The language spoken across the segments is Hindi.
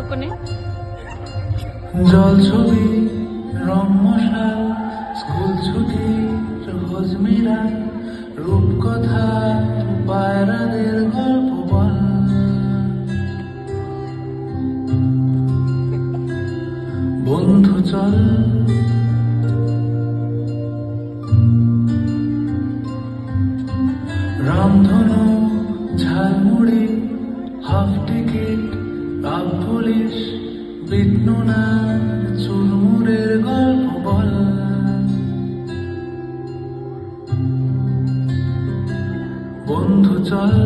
এতক্ষণে। জল ছবি রমশা স্কুল ছুটি হজমিরা রূপকথা পায়রাদের গল্প বল বন্ধু চল রামধনু jhalmuri half ticket up police বিটনুনা চুরমুরের গল্প বল বন্ধু চল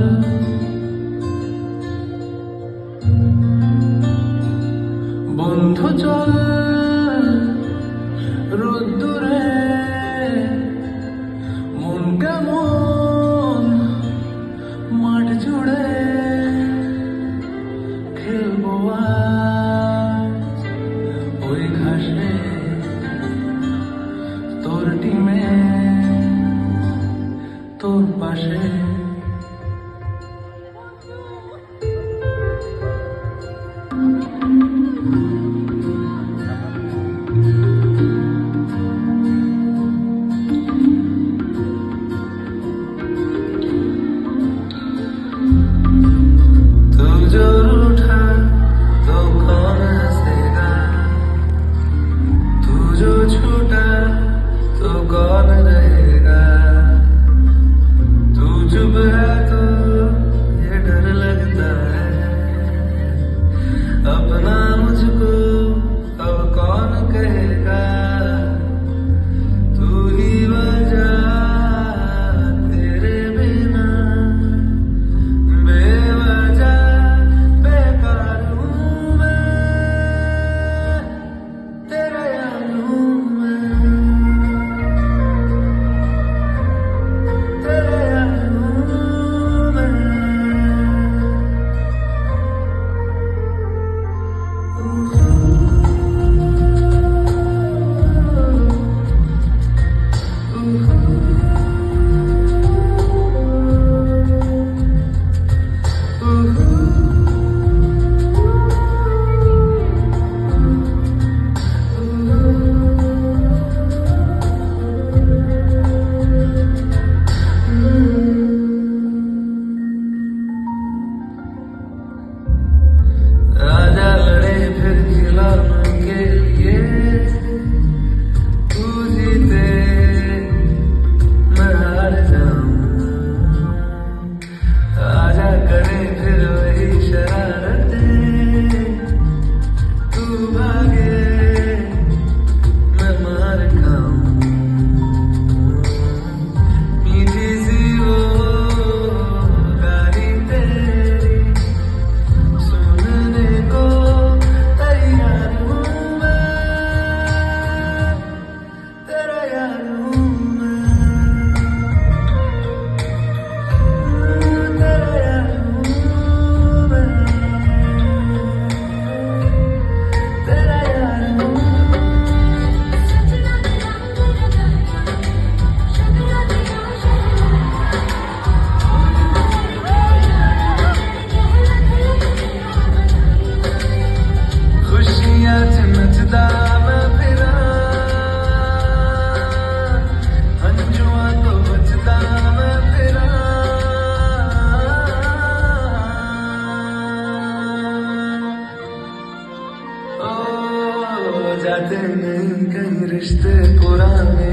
বন্ধু চল রোদ্দুরে মন কেমন মাঠ জুড়ে খেলবো আজ ওই ঘাসে তোর টিমে তোর পাশে अपना मुझको अब कौन कहेगा तू ही वजह तेरे बिना बेवजह बेकार हूँ मैं तेरा यार हूँ मैं तेरा यार हूँ मैं राजा लड़े फिर खिलाने के लिए तू जीते मैं हार जाऊं आजा करे फिर वही शरारतें तू भागे मैं मार खाऊं मीठी सी वो गाली तेरी सुनने को तैयार हूँ मैं तेरा यार हूँ मैं तेरा यार हूँ मैं तेरा यार हूँ खुशियाँ नचदा मैं फिरा हंजुआ तो बचदा मैं फिरा ओ जाते नहीं कहीं रिश्ते पुराने